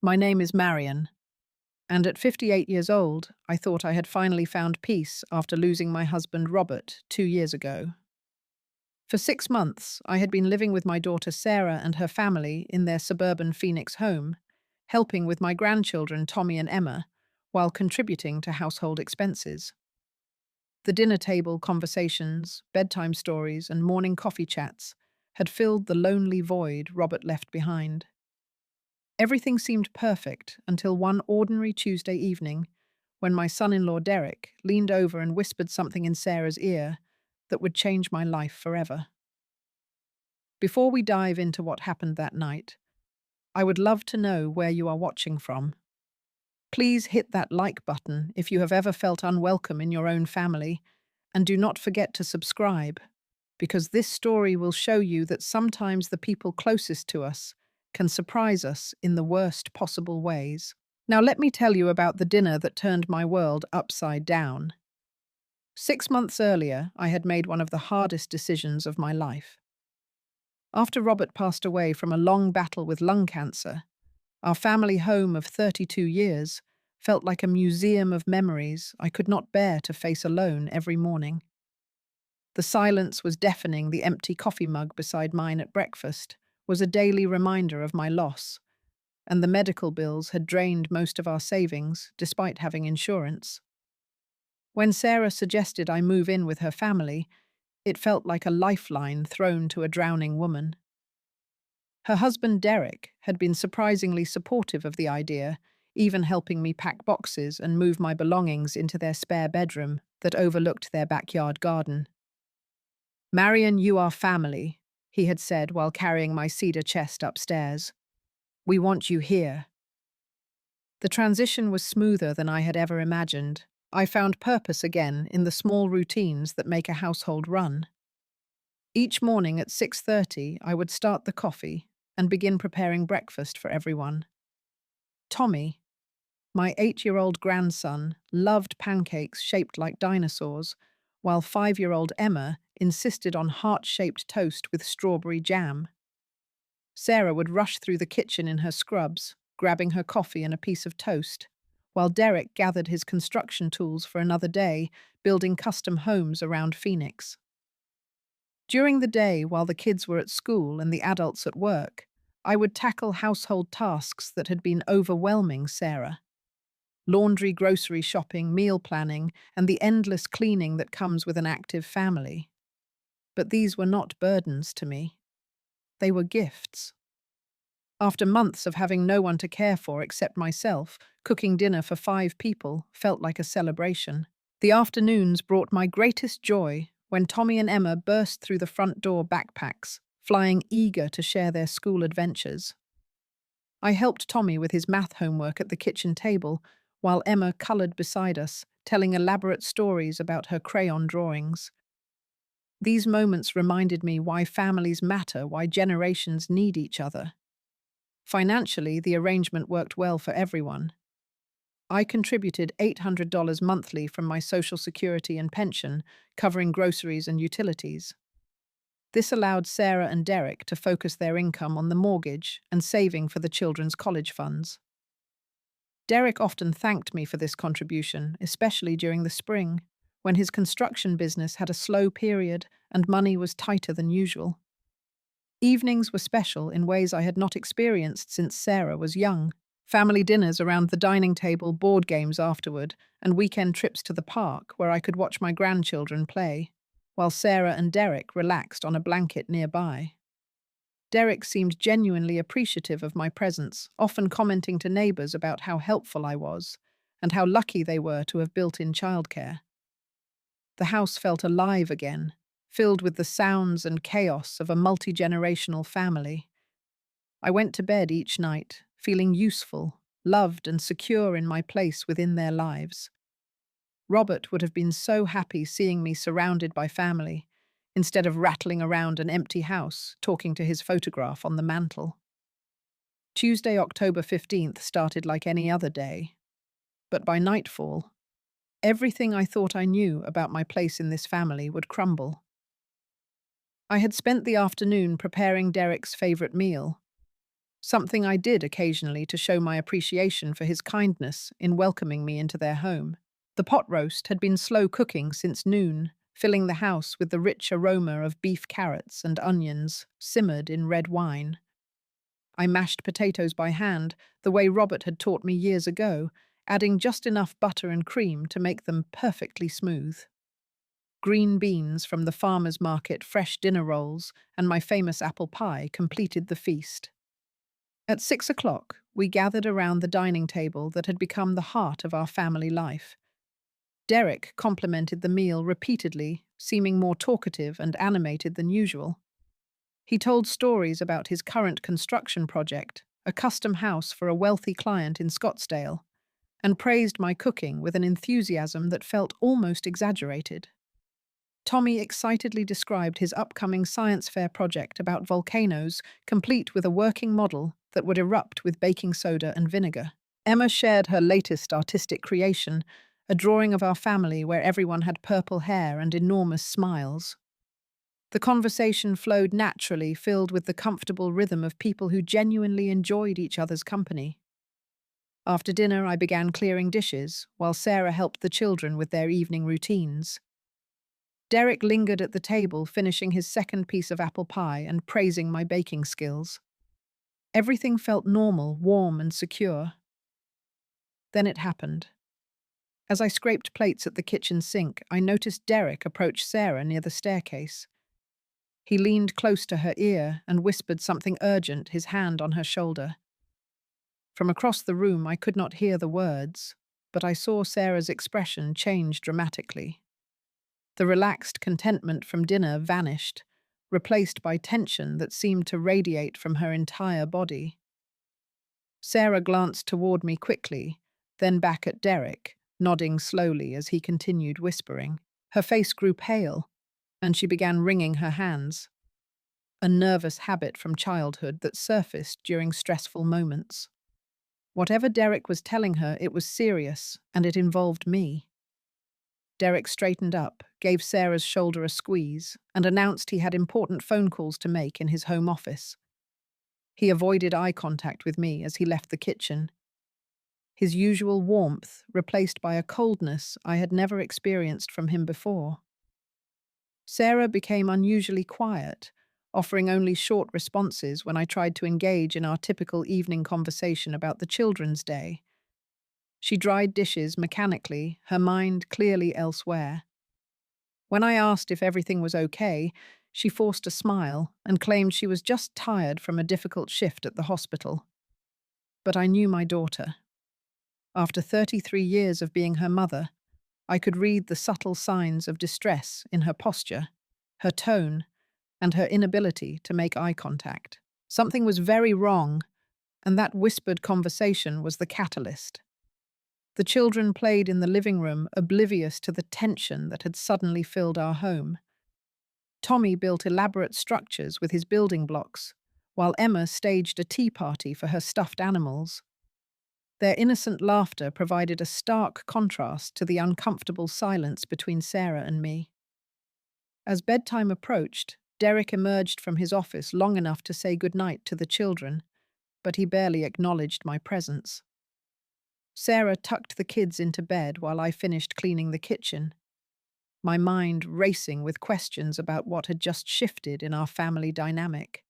My name is Marion, and at 58 years old, I thought I had finally found peace after losing my husband Robert 2 years ago. For 6 months, I had been living with my daughter Sarah and her family in their suburban Phoenix home, helping with my grandchildren Tommy and Emma, while contributing to household expenses. The dinner table conversations, bedtime stories, and morning coffee chats had filled the lonely void Robert left behind. Everything seemed perfect until one ordinary Tuesday evening when my son-in-law Derek leaned over and whispered something in Sarah's ear that would change my life forever. Before we dive into what happened that night, I would love to know where you are watching from. Please hit that like button if you have ever felt unwelcome in your own family, and do not forget to subscribe, because this story will show you that sometimes the people closest to us can surprise us in the worst possible ways. Now, let me tell you about the dinner that turned my world upside down. 6 months earlier, I had made one of the hardest decisions of my life. After Robert passed away from a long battle with lung cancer, our family home of 32 years felt like a museum of memories I could not bear to face alone every morning. The silence was deafening. The empty coffee mug beside mine at breakfast was a daily reminder of my loss, and the medical bills had drained most of our savings, despite having insurance. When Sarah suggested I move in with her family, it felt like a lifeline thrown to a drowning woman. Her husband Derek had been surprisingly supportive of the idea, even helping me pack boxes and move my belongings into their spare bedroom that overlooked their backyard garden. "Marion, you are family," he had said while carrying my cedar chest upstairs. "We want you here." The transition was smoother than I had ever imagined. I found purpose again in the small routines that make a household run. Each morning at 6:30, I would start the coffee and begin preparing breakfast for everyone. Tommy, my 8-year-old grandson, loved pancakes shaped like dinosaurs, while 5-year-old Emma insisted on heart-shaped toast with strawberry jam. Sarah would rush through the kitchen in her scrubs, grabbing her coffee and a piece of toast, while Derek gathered his construction tools for another day, building custom homes around Phoenix. During the day, while the kids were at school and the adults at work, I would tackle household tasks that had been overwhelming Sarah. Laundry, grocery shopping, meal planning, and the endless cleaning that comes with an active family. But these were not burdens to me. They were gifts. After months of having no one to care for except myself, cooking dinner for 5 people felt like a celebration. The afternoons brought my greatest joy when Tommy and Emma burst through the front door backpacks, flying eager to share their school adventures. I helped Tommy with his math homework at the kitchen table, while Emma colored beside us, telling elaborate stories about her crayon drawings. These moments reminded me why families matter, why generations need each other. Financially, the arrangement worked well for everyone. I contributed $800 monthly from my Social Security and pension, covering groceries and utilities. This allowed Sarah and Derek to focus their income on the mortgage and saving for the children's college funds. Derek often thanked me for this contribution, especially during the spring, when his construction business had a slow period and money was tighter than usual. Evenings were special in ways I had not experienced since Sarah was young. Family dinners around the dining table, board games afterward, and weekend trips to the park where I could watch my grandchildren play, while Sarah and Derek relaxed on a blanket nearby. Derek seemed genuinely appreciative of my presence, often commenting to neighbors about how helpful I was and how lucky they were to have built-in childcare. The house felt alive again, filled with the sounds and chaos of a multi-generational family. I went to bed each night, feeling useful, loved, and secure in my place within their lives. Robert would have been so happy seeing me surrounded by family, instead of rattling around an empty house, talking to his photograph on the mantel. Tuesday, October 15th started like any other day, but by nightfall, everything I thought I knew about my place in this family would crumble. I had spent the afternoon preparing Derek's favorite meal, something I did occasionally to show my appreciation for his kindness in welcoming me into their home. The pot roast had been slow cooking since noon, filling the house with the rich aroma of beef carrots and onions simmered in red wine. I mashed potatoes by hand, the way Robert had taught me years ago, adding just enough butter and cream to make them perfectly smooth. Green beans from the farmer's market, fresh dinner rolls, and my famous apple pie completed the feast. At 6 o'clock, we gathered around the dining table that had become the heart of our family life. Derek complimented the meal repeatedly, seeming more talkative and animated than usual. He told stories about his current construction project, a custom house for a wealthy client in Scottsdale, and praised my cooking with an enthusiasm that felt almost exaggerated. Tommy excitedly described his upcoming science fair project about volcanoes, complete with a working model that would erupt with baking soda and vinegar. Emma shared her latest artistic creation, a drawing of our family where everyone had purple hair and enormous smiles. The conversation flowed naturally, filled with the comfortable rhythm of people who genuinely enjoyed each other's company. After dinner, I began clearing dishes, while Sarah helped the children with their evening routines. Derek lingered at the table, finishing his second piece of apple pie and praising my baking skills. Everything felt normal, warm, and secure. Then it happened. As I scraped plates at the kitchen sink, I noticed Derek approach Sarah near the staircase. He leaned close to her ear and whispered something urgent, his hand on her shoulder. From across the room, I could not hear the words, but I saw Sarah's expression change dramatically. The relaxed contentment from dinner vanished, replaced by tension that seemed to radiate from her entire body. Sarah glanced toward me quickly, then back at Derek, nodding slowly as he continued whispering. Her face grew pale, and she began wringing her hands, a nervous habit from childhood that surfaced during stressful moments. Whatever Derek was telling her, it was serious, and it involved me. Derek straightened up, gave Sarah's shoulder a squeeze, and announced he had important phone calls to make in his home office. He avoided eye contact with me as he left the kitchen, his usual warmth replaced by a coldness I had never experienced from him before. Sarah became unusually quiet, offering only short responses when I tried to engage in our typical evening conversation about the children's day. She dried dishes mechanically, her mind clearly elsewhere. When I asked if everything was okay, she forced a smile and claimed she was just tired from a difficult shift at the hospital. But I knew my daughter. After 33 years of being her mother, I could read the subtle signs of distress in her posture, her tone, and her inability to make eye contact. Something was very wrong, and that whispered conversation was the catalyst. The children played in the living room, oblivious to the tension that had suddenly filled our home. Tommy built elaborate structures with his building blocks, while Emma staged a tea party for her stuffed animals. Their innocent laughter provided a stark contrast to the uncomfortable silence between Sarah and me. As bedtime approached, Derek emerged from his office long enough to say goodnight to the children, but he barely acknowledged my presence. Sarah tucked the kids into bed while I finished cleaning the kitchen, my mind racing with questions about what had just shifted in our family dynamic.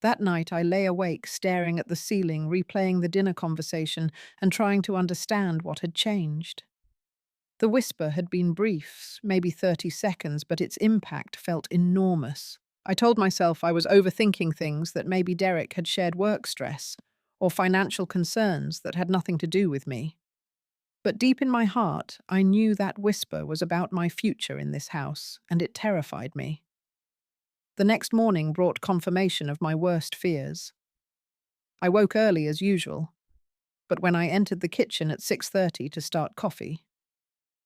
That night, I lay awake, staring at the ceiling, replaying the dinner conversation, and trying to understand what had changed. The whisper had been brief, maybe 30 seconds, but its impact felt enormous. I told myself I was overthinking things, that maybe Derek had shared work stress or financial concerns that had nothing to do with me. But deep in my heart, I knew that whisper was about my future in this house, and it terrified me. The next morning brought confirmation of my worst fears. I woke early as usual, but when I entered the kitchen at 6:30 to start coffee,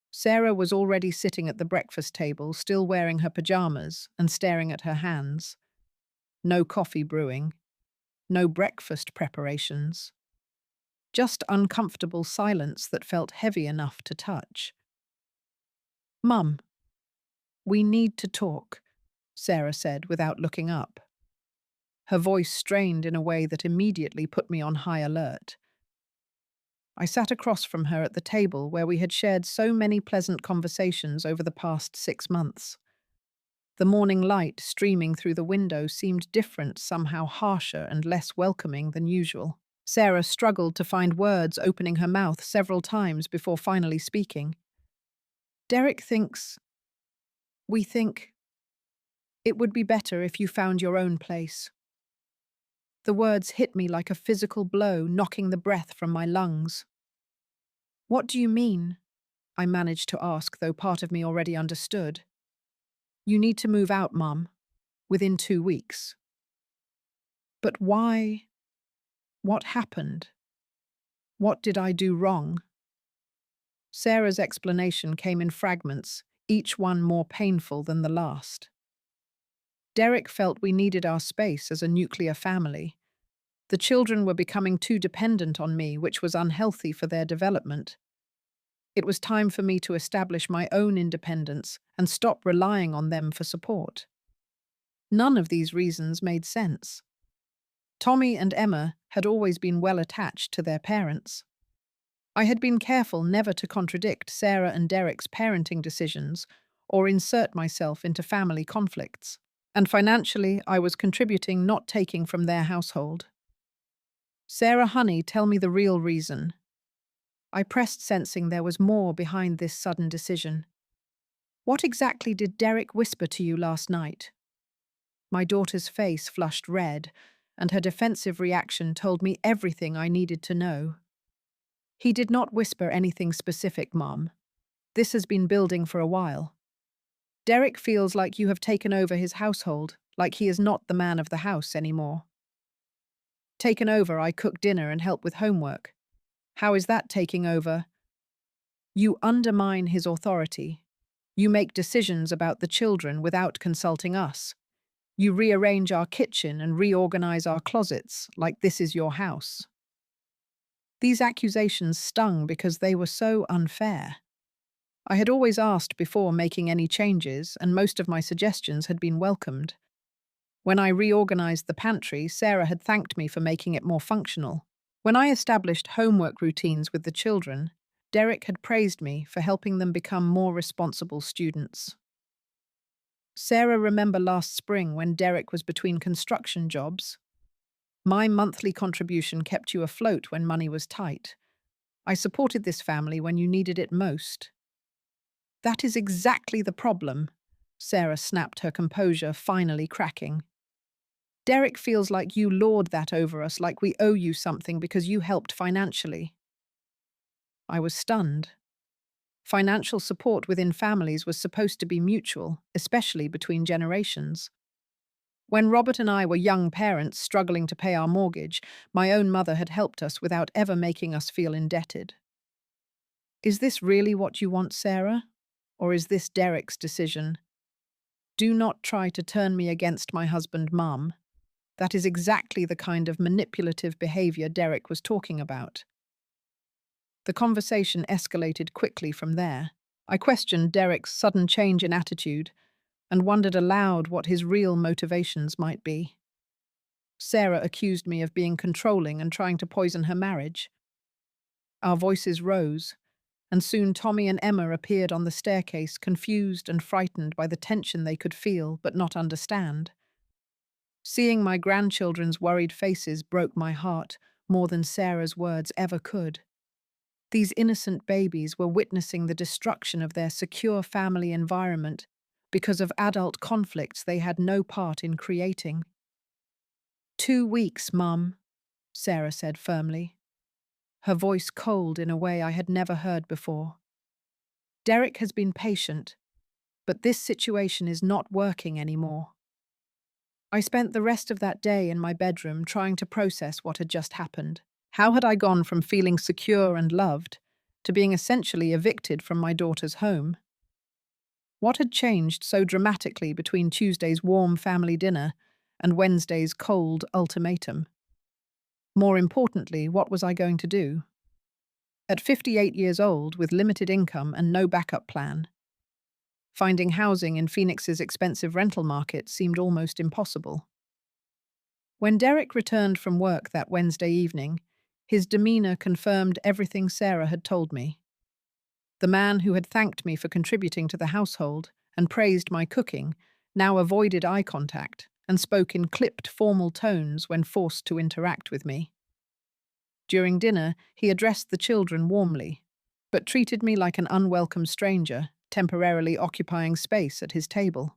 Sarah was already sitting at the breakfast table, still wearing her pajamas and staring at her hands. No coffee brewing, no breakfast preparations. Just uncomfortable silence that felt heavy enough to touch. "Mum, we need to talk," Sarah said without looking up. her voice strained in a way that immediately put me on high alert. I sat across from her at the table where we had shared so many pleasant conversations over the past 6 months. The morning light streaming through the window seemed different, somehow harsher and less welcoming than usual. Sarah struggled to find words, opening her mouth several times before finally speaking. Derek thinks, we think, it would be better if you found your own place. The words hit me like a physical blow, knocking the breath from my lungs. What do you mean? I managed to ask, though part of me already understood. You need to move out, Mum, within 2 weeks. But why? What happened? What did I do wrong? Sarah's explanation came in fragments, each one more painful than the last. Derek felt we needed our space as a nuclear family. The children were becoming too dependent on me, which was unhealthy for their development. It was time for me to establish my own independence and stop relying on them for support. None of these reasons made sense. Tommy and Emma had always been well attached to their parents. I had been careful never to contradict Sarah and Derek's parenting decisions or insert myself into family conflicts. And financially, I was contributing, not taking from their household. Sarah, honey, tell me the real reason. I pressed, sensing there was more behind this sudden decision. What exactly did Derek whisper to you last night? My daughter's face flushed red, and her defensive reaction told me everything I needed to know. He did not whisper anything specific, Mom. This has been building for a while. Derek feels like you have taken over his household, like he is not the man of the house anymore. Taken over, I cook dinner and help with homework. How is that taking over? You undermine his authority. You make decisions about the children without consulting us. You rearrange our kitchen and reorganize our closets like this is your house. These accusations stung because they were so unfair. I had always asked before making any changes, and most of my suggestions had been welcomed. When I reorganized the pantry, Sarah had thanked me for making it more functional. When I established homework routines with the children, Derek had praised me for helping them become more responsible students. Sarah, remember last spring when Derek was between construction jobs? My monthly contribution kept you afloat when money was tight. I supported this family when you needed it most. That is exactly the problem. Sarah snapped, her composure finally cracking. Derek feels like you lord that over us, like we owe you something because you helped financially. I was stunned. Financial support within families was supposed to be mutual, especially between generations. When Robert and I were young parents struggling to pay our mortgage, my own mother had helped us without ever making us feel indebted. Is this really what you want, Sarah? Or is this Derek's decision? Do not try to turn me against my husband, Mum. That is exactly the kind of manipulative behavior Derek was talking about. The conversation escalated quickly from there. I questioned Derek's sudden change in attitude and wondered aloud what his real motivations might be. Sarah accused me of being controlling and trying to poison her marriage. Our voices rose, and soon Tommy and Emma appeared on the staircase, confused and frightened by the tension they could feel but not understand. Seeing my grandchildren's worried faces broke my heart more than Sarah's words ever could. These innocent babies were witnessing the destruction of their secure family environment because of adult conflicts they had no part in creating. 2 weeks, Mum, Sarah said firmly, her voice cold in a way I had never heard before. Derek has been patient, but this situation is not working anymore. I spent the rest of that day in my bedroom trying to process what had just happened. How had I gone from feeling secure and loved to being essentially evicted from my daughter's home? What had changed so dramatically between Tuesday's warm family dinner and Wednesday's cold ultimatum? More importantly, what was I going to do? At 58 years old, with limited income and no backup plan, finding housing in Phoenix's expensive rental market seemed almost impossible. When Derek returned from work that Wednesday evening, his demeanor confirmed everything Sarah had told me. The man who had thanked me for contributing to the household and praised my cooking now avoided eye contact and spoke in clipped, formal tones when forced to interact with me. During dinner, he addressed the children warmly, but treated me like an unwelcome stranger, temporarily occupying space at his table.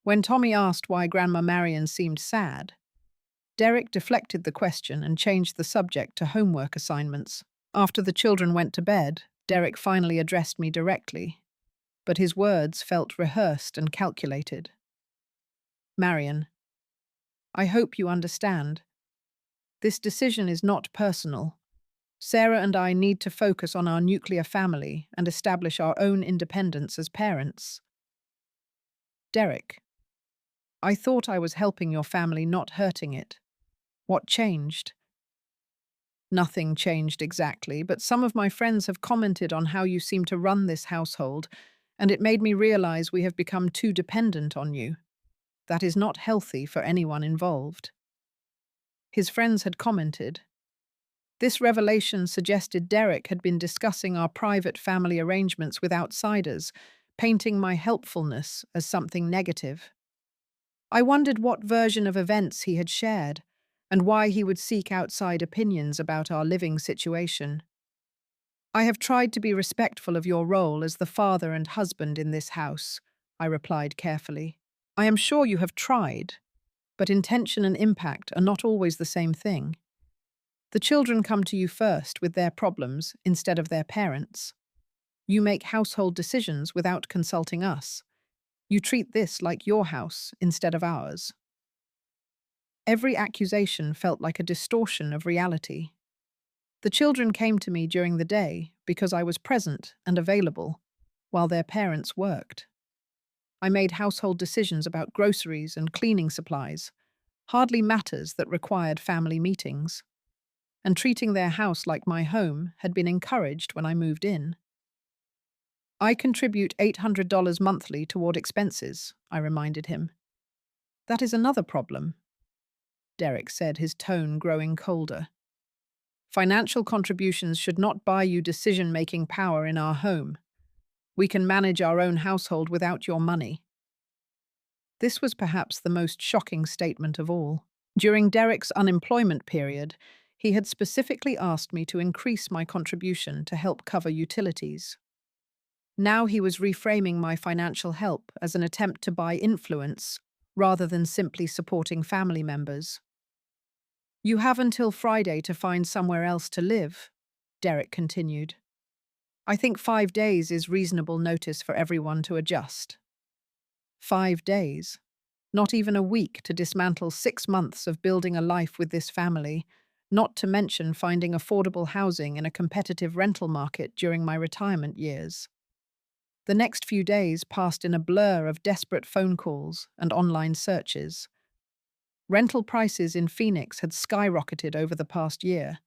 When Tommy asked why Grandma Marion seemed sad, Derek deflected the question and changed the subject to homework assignments. After the children went to bed, Derek finally addressed me directly, but his words felt rehearsed and calculated. Marion, I hope you understand. This decision is not personal. Sarah and I need to focus on our nuclear family and establish our own independence as parents. Derek, I thought I was helping your family, not hurting it. What changed? Nothing changed exactly, but some of my friends have commented on how you seem to run this household, and it made me realize we have become too dependent on you. That is not healthy for anyone involved. His friends had commented. This revelation suggested Derek had been discussing our private family arrangements with outsiders, painting my helpfulness as something negative. I wondered what version of events he had shared, and why he would seek outside opinions about our living situation. I have tried to be respectful of your role as the father and husband in this house, I replied carefully. I am sure you have tried, but intention and impact are not always the same thing. The children come to you first with their problems instead of their parents. You make household decisions without consulting us. You treat this like your house instead of ours. Every accusation felt like a distortion of reality. The children came to me during the day because I was present and available, while their parents worked. I made household decisions about groceries and cleaning supplies, hardly matters that required family meetings. And treating their house like my home had been encouraged when I moved in. I contribute $800 monthly toward expenses, I reminded him. That is another problem, Derek said, his tone growing colder. Financial contributions should not buy you decision-making power in our home. We can manage our own household without your money. This was perhaps the most shocking statement of all. During Derek's unemployment period, he had specifically asked me to increase my contribution to help cover utilities. Now he was reframing my financial help as an attempt to buy influence rather than simply supporting family members. You have until Friday to find somewhere else to live, Derek continued. I think 5 days is reasonable notice for everyone to adjust. 5 days? Not even a week to dismantle 6 months of building a life with this family, not to mention finding affordable housing in a competitive rental market during my retirement years. The next few days passed in a blur of desperate phone calls and online searches. Rental prices in Phoenix had skyrocketed over the past year,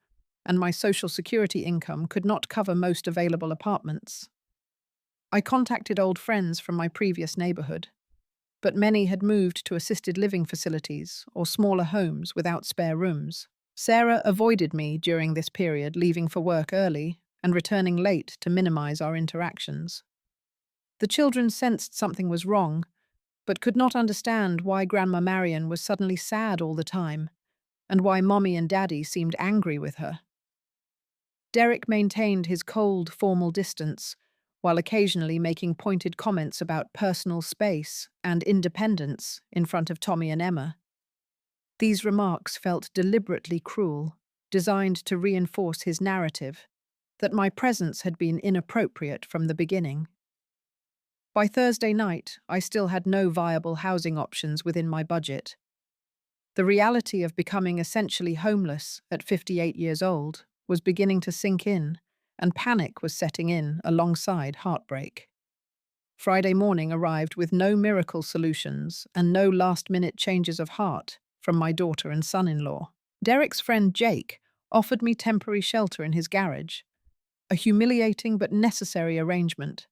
and my Social Security income could not cover most available apartments. I contacted old friends from my previous neighborhood, but many had moved to assisted living facilities or smaller homes without spare rooms. Sarah avoided me during this period, leaving for work early and returning late to minimize our interactions. The children sensed something was wrong, but could not understand why Grandma Marion was suddenly sad all the time, and why Mommy and Daddy seemed angry with her. Derek maintained his cold, formal distance, while occasionally making pointed comments about personal space and independence in front of Tommy and Emma. These remarks felt deliberately cruel, designed to reinforce his narrative that my presence had been inappropriate from the beginning. By Thursday night, I still had no viable housing options within my budget. The reality of becoming essentially homeless at 58 years old was beginning to sink in, and panic was setting in alongside heartbreak. Friday morning arrived with no miracle solutions and no last-minute changes of heart from my daughter and son-in-law. Derek's friend Jake offered me temporary shelter in his garage, a humiliating but necessary arrangement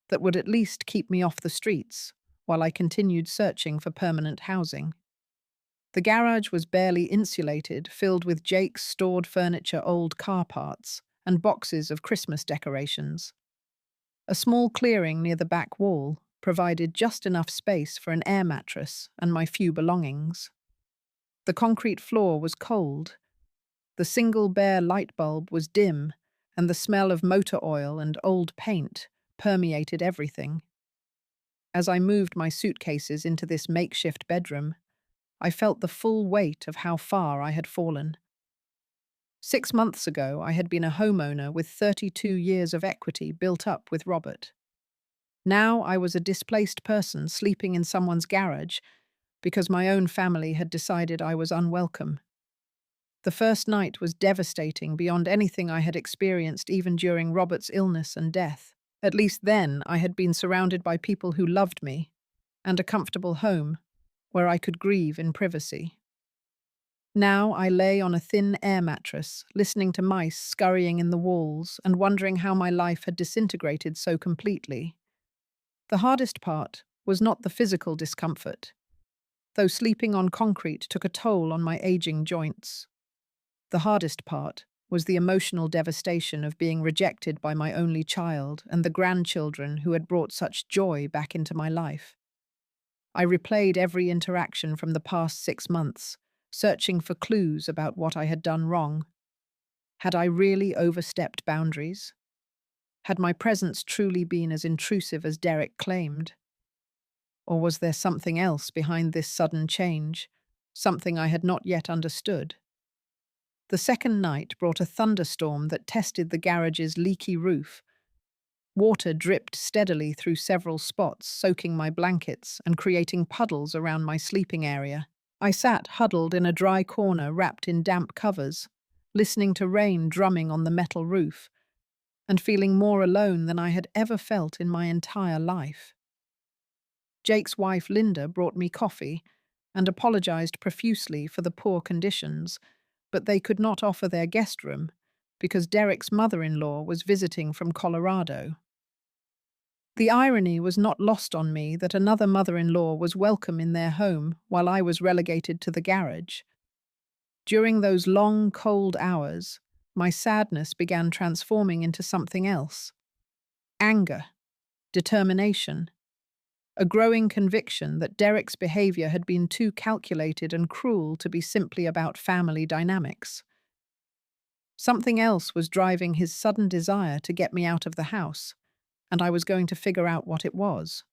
that would at least keep me off the streets while I continued searching for permanent housing. The garage was barely insulated, filled with Jake's stored furniture, old car parts, and boxes of Christmas decorations. A small clearing near the back wall provided just enough space for an air mattress and my few belongings. The concrete floor was cold. The single bare light bulb was dim, and the smell of motor oil and old paint permeated everything. As I moved my suitcases into this makeshift bedroom, I felt the full weight of how far I had fallen. 6 months ago, I had been a homeowner with 32 years of equity built up with Robert. Now I was a displaced person sleeping in someone's garage because my own family had decided I was unwelcome. The first night was devastating beyond anything I had experienced even during Robert's illness and death. At least then, I had been surrounded by people who loved me, and a comfortable home where I could grieve in privacy. Now I lay on a thin air mattress, listening to mice scurrying in the walls and wondering how my life had disintegrated so completely. The hardest part was not the physical discomfort, though sleeping on concrete took a toll on my aging joints. The hardest part was the emotional devastation of being rejected by my only child and the grandchildren who had brought such joy back into my life. I replayed every interaction from the past 6 months, searching for clues about what I had done wrong. Had I really overstepped boundaries? Had my presence truly been as intrusive as Derek claimed? Or was there something else behind this sudden change, something I had not yet understood? The second night brought a thunderstorm that tested the garage's leaky roof. Water dripped steadily through several spots, soaking my blankets and creating puddles around my sleeping area. I sat huddled in a dry corner wrapped in damp covers, listening to rain drumming on the metal roof, and feeling more alone than I had ever felt in my entire life. Jake's wife, Linda, brought me coffee and apologized profusely for the poor conditions, but they could not offer their guest room because Derek's mother-in-law was visiting from Colorado. The irony was not lost on me that another mother-in-law was welcome in their home while I was relegated to the garage. During those long, cold hours, my sadness began transforming into something else. Anger, determination, a growing conviction that Derek's behavior had been too calculated and cruel to be simply about family dynamics. Something else was driving his sudden desire to get me out of the house, and I was going to figure out what it was.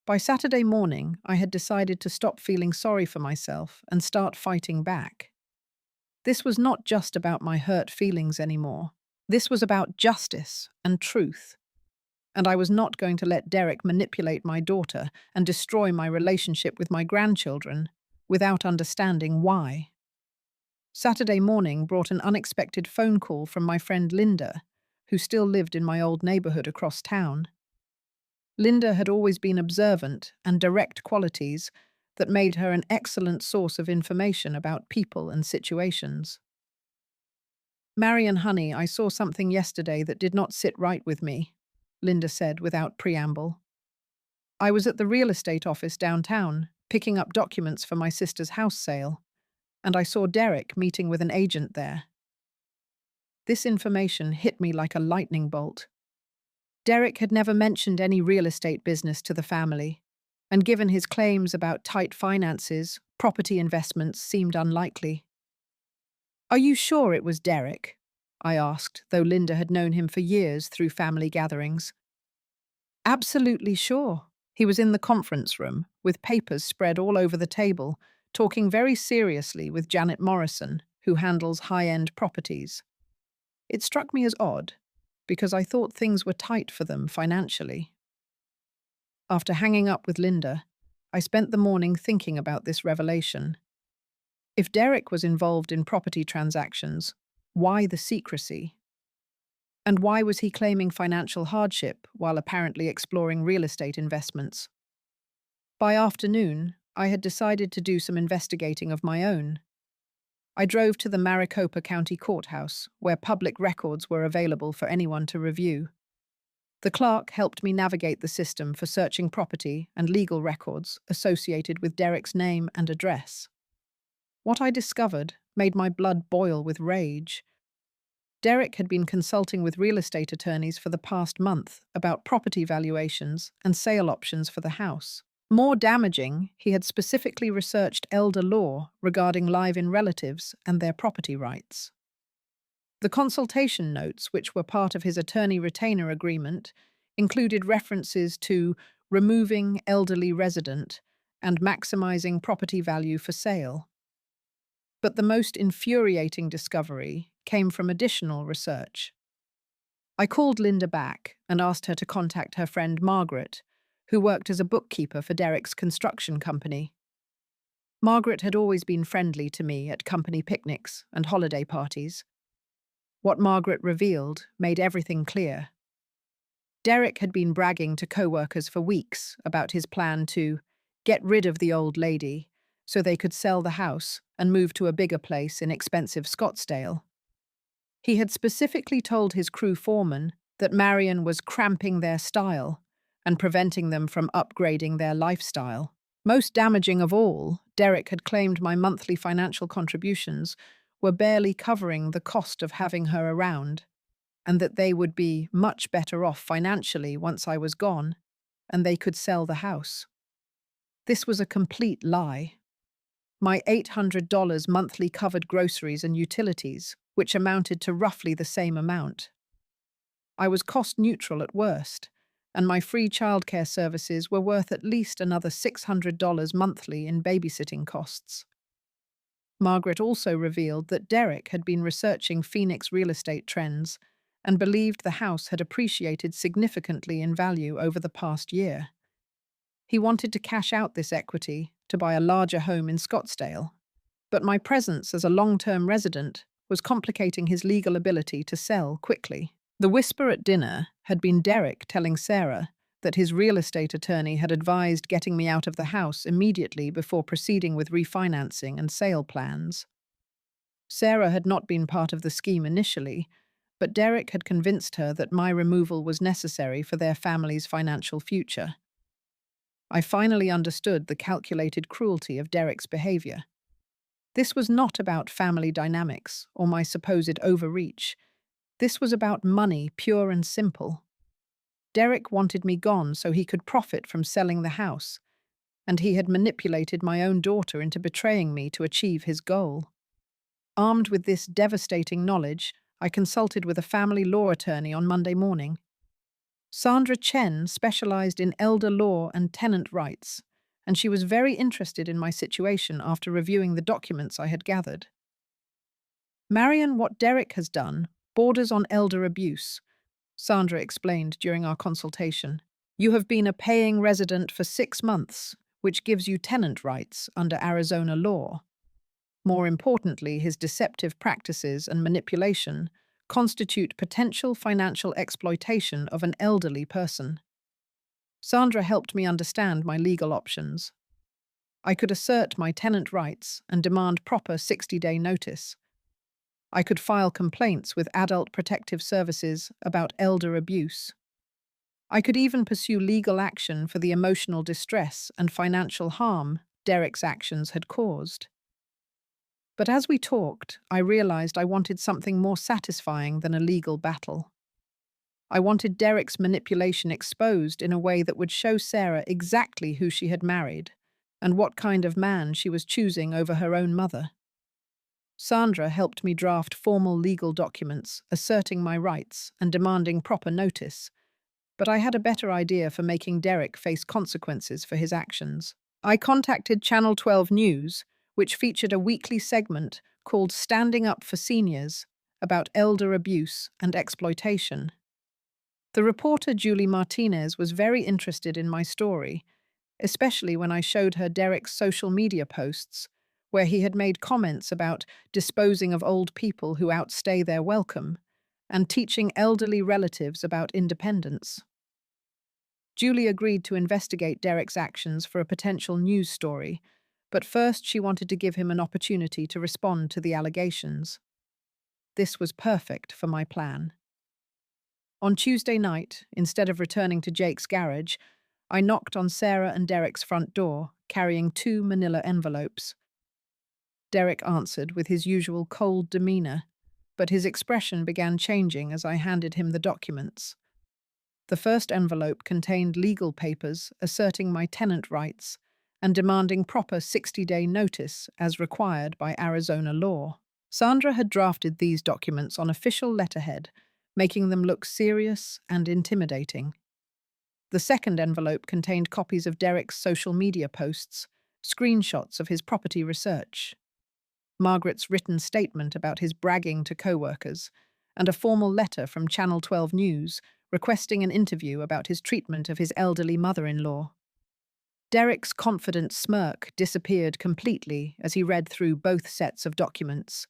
By Saturday morning, I had decided to stop feeling sorry for myself and start fighting back. This was not just about my hurt feelings anymore. This was about justice and truth. And I was not going to let Derek manipulate my daughter and destroy my relationship with my grandchildren without understanding why. Saturday morning brought an unexpected phone call from my friend Linda, who still lived in my old neighborhood across town. Linda had always been observant and direct qualities that made her an excellent source of information about people and situations. "Marian, honey, I saw something yesterday that did not sit right with me," Linda said without preamble. "I was at the real estate office downtown, picking up documents for my sister's house sale, and I saw Derek meeting with an agent there." This information hit me like a lightning bolt. Derek had never mentioned any real estate business to the family, and given his claims about tight finances, property investments seemed unlikely. "Are you sure it was Derek?" I asked, though Linda had known him for years through family gatherings. "Absolutely sure." He was in the conference room, with papers spread all over the table, talking very seriously with Janet Morrison, who handles high-end properties. It struck me as odd, because I thought things were tight for them financially. After hanging up with Linda, I spent the morning thinking about this revelation. If Derek was involved in property transactions, why the secrecy? And why was he claiming financial hardship while apparently exploring real estate investments? By afternoon, I had decided to do some investigating of my own. I drove to the Maricopa County Courthouse, where public records were available for anyone to review. The clerk helped me navigate the system for searching property and legal records associated with Derek's name and address. What I discovered made my blood boil with rage. Derek had been consulting with real estate attorneys for the past month about property valuations and sale options for the house. More damaging, he had specifically researched elder law regarding live-in relatives and their property rights. The consultation notes, which were part of his attorney retainer agreement, included references to removing elderly resident and maximizing property value for sale. But the most infuriating discovery came from additional research. I called Linda back and asked her to contact her friend Margaret, who worked as a bookkeeper for Derek's construction company. Margaret had always been friendly to me at company picnics and holiday parties. What Margaret revealed made everything clear. Derek had been bragging to co-workers for weeks about his plan to get rid of the old lady so they could sell the house and move to a bigger place in expensive Scottsdale. He had specifically told his crew foreman that Marion was cramping their style and preventing them from upgrading their lifestyle. Most damaging of all, Derek had claimed my monthly financial contributions were barely covering the cost of having her around, and that they would be much better off financially once I was gone, and they could sell the house. This was a complete lie. My $800 monthly covered groceries and utilities, which amounted to roughly the same amount. I was cost neutral at worst, and my free childcare services were worth at least another $600 monthly in babysitting costs. Margaret also revealed that Derek had been researching Phoenix real estate trends and believed the house had appreciated significantly in value over the past year. He wanted to cash out this equity to buy a larger home in Scottsdale, but my presence as a long-term resident was complicating his legal ability to sell quickly. The whisper at dinner had been Derek telling Sarah that his real estate attorney had advised getting me out of the house immediately before proceeding with refinancing and sale plans. Sarah had not been part of the scheme initially, but Derek had convinced her that my removal was necessary for their family's financial future. I finally understood the calculated cruelty of Derek's behavior. This was not about family dynamics or my supposed overreach. This was about money, pure and simple. Derek wanted me gone so he could profit from selling the house, and he had manipulated my own daughter into betraying me to achieve his goal. Armed with this devastating knowledge, I consulted with a family law attorney on Monday morning. Sandra Chen specialized in elder law and tenant rights, and she was very interested in my situation after reviewing the documents I had gathered. Marion, what Derek has done borders on elder abuse, Sandra explained during our consultation. You have been a paying resident for 6 months, which gives you tenant rights under Arizona law. More importantly, his deceptive practices and manipulation constitute potential financial exploitation of an elderly person. Sandra helped me understand my legal options. I could assert my tenant rights and demand proper 60-day notice. I could file complaints with Adult Protective Services about elder abuse. I could even pursue legal action for the emotional distress and financial harm Derek's actions had caused. But as we talked, I realized I wanted something more satisfying than a legal battle. I wanted Derek's manipulation exposed in a way that would show Sarah exactly who she had married and what kind of man she was choosing over her own mother. Sandra helped me draft formal legal documents asserting my rights and demanding proper notice, but I had a better idea for making Derek face consequences for his actions. I contacted Channel 12 News, which featured a weekly segment called Standing Up for Seniors about elder abuse and exploitation. The reporter Julie Martinez was very interested in my story, especially when I showed her Derek's social media posts, where he had made comments about disposing of old people who outstay their welcome and teaching elderly relatives about independence. Julie agreed to investigate Derek's actions for a potential news story, but first she wanted to give him an opportunity to respond to the allegations. This was perfect for my plan. On Tuesday night, instead of returning to Jake's garage, I knocked on Sarah and Derek's front door, carrying 2 manila envelopes. Derek answered with his usual cold demeanor, but his expression began changing as I handed him the documents. The first envelope contained legal papers asserting my tenant rights and demanding proper 60-day notice as required by Arizona law. Sandra had drafted these documents on official letterhead, making them look serious and intimidating. The second envelope contained copies of Derek's social media posts, screenshots of his property research, Margaret's written statement about his bragging to co-workers, and a formal letter from Channel 12 News requesting an interview about his treatment of his elderly mother-in-law. Derek's confident smirk disappeared completely as he read through both sets of documents.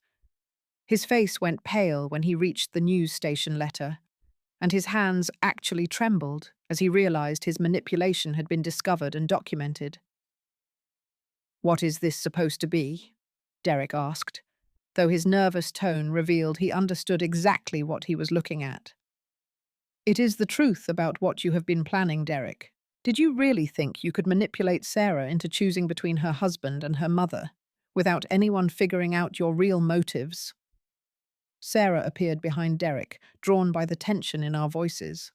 His face went pale when he reached the news station letter, and his hands actually trembled as he realized his manipulation had been discovered and documented. "What is this supposed to be?" Derek asked, though his nervous tone revealed he understood exactly what he was looking at. "It is the truth about what you have been planning, Derek. Did you really think you could manipulate Sarah into choosing between her husband and her mother, without anyone figuring out your real motives?" Sarah appeared behind Derek, drawn by the tension in our voices.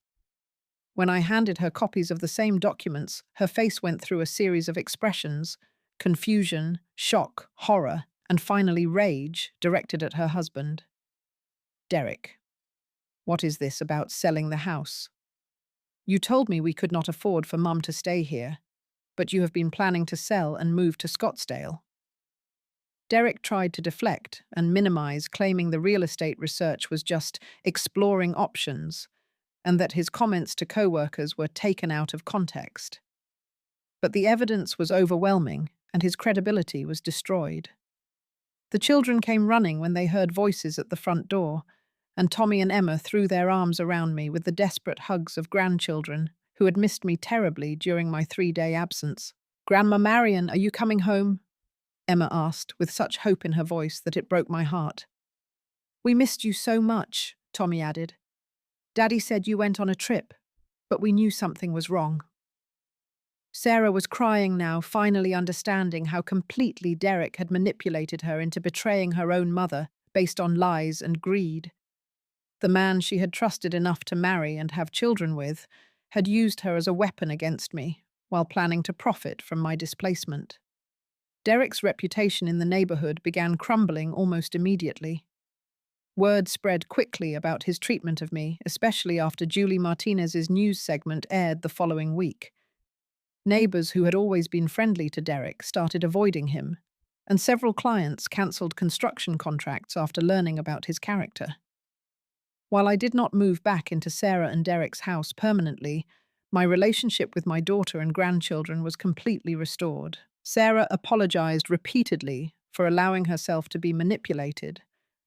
When I handed her copies of the same documents, her face went through a series of expressions: confusion, shock, horror, and finally rage directed at her husband. "Derek, what is this about selling the house? You told me we could not afford for Mum to stay here, but you have been planning to sell and move to Scottsdale." Derek tried to deflect and minimize, claiming the real estate research was just exploring options and that his comments to co-workers were taken out of context. But the evidence was overwhelming and his credibility was destroyed. The children came running when they heard voices at the front door, and Tommy and Emma threw their arms around me with the desperate hugs of grandchildren who had missed me terribly during my 3-day absence. "Grandma Marion, are you coming home?" Emma asked, with such hope in her voice that it broke my heart. "We missed you so much," Tommy added. "Daddy said you went on a trip, but we knew something was wrong." Sarah was crying now, finally understanding how completely Derek had manipulated her into betraying her own mother based on lies and greed. The man she had trusted enough to marry and have children with had used her as a weapon against me, while planning to profit from my displacement. Derek's reputation in the neighborhood began crumbling almost immediately. Word spread quickly about his treatment of me, especially after Julie Martinez's news segment aired the following week. Neighbors who had always been friendly to Derek started avoiding him, and several clients cancelled construction contracts after learning about his character. While I did not move back into Sarah and Derek's house permanently, my relationship with my daughter and grandchildren was completely restored. Sarah apologized repeatedly for allowing herself to be manipulated,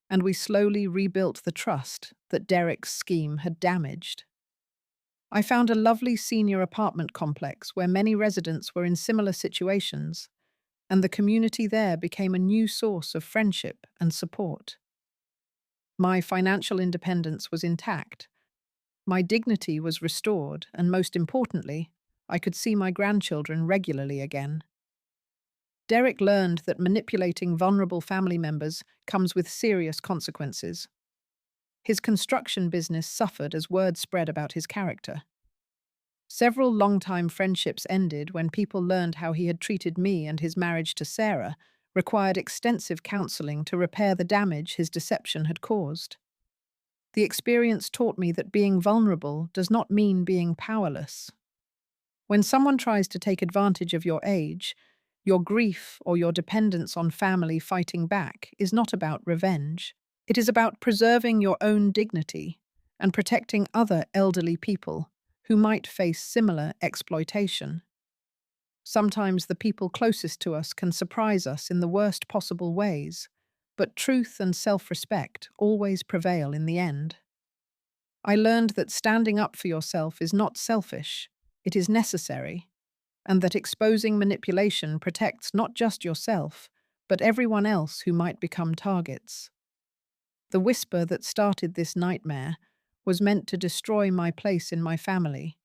and we slowly rebuilt the trust that Derek's scheme had damaged. I found a lovely senior apartment complex where many residents were in similar situations, and the community there became a new source of friendship and support. My financial independence was intact. My dignity was restored, and most importantly, I could see my grandchildren regularly again. Derek learned that manipulating vulnerable family members comes with serious consequences. His construction business suffered as word spread about his character. Several long-time friendships ended when people learned how he had treated me, and his marriage to Sarah required extensive counseling to repair the damage his deception had caused. The experience taught me that being vulnerable does not mean being powerless. When someone tries to take advantage of your age, your grief, or your dependence on family fighting back is not about revenge. It is about preserving your own dignity and protecting other elderly people who might face similar exploitation. Sometimes the people closest to us can surprise us in the worst possible ways, but truth and self-respect always prevail in the end. I learned that standing up for yourself is not selfish, it is necessary, and that exposing manipulation protects not just yourself, but everyone else who might become targets. The whisper that started this nightmare was meant to destroy my place in my family,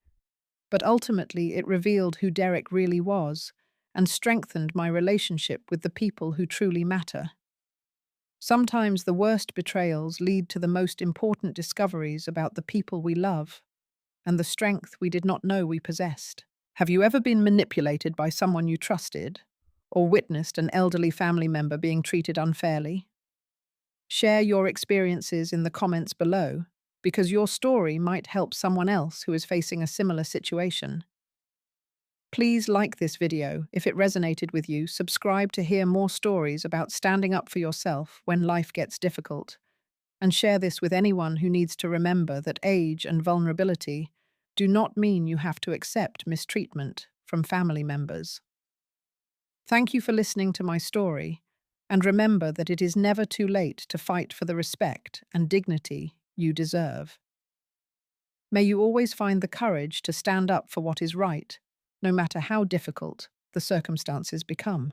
but ultimately it revealed who Derek really was and strengthened my relationship with the people who truly matter. Sometimes the worst betrayals lead to the most important discoveries about the people we love and the strength we did not know we possessed. Have you ever been manipulated by someone you trusted or witnessed an elderly family member being treated unfairly? Share your experiences in the comments below because your story might help someone else who is facing a similar situation. Please like this video if it resonated with you, subscribe to hear more stories about standing up for yourself when life gets difficult, and share this with anyone who needs to remember that age and vulnerability do not mean you have to accept mistreatment from family members. Thank you for listening to my story, and remember that it is never too late to fight for the respect and dignity you deserve. May you always find the courage to stand up for what is right, no matter how difficult the circumstances become.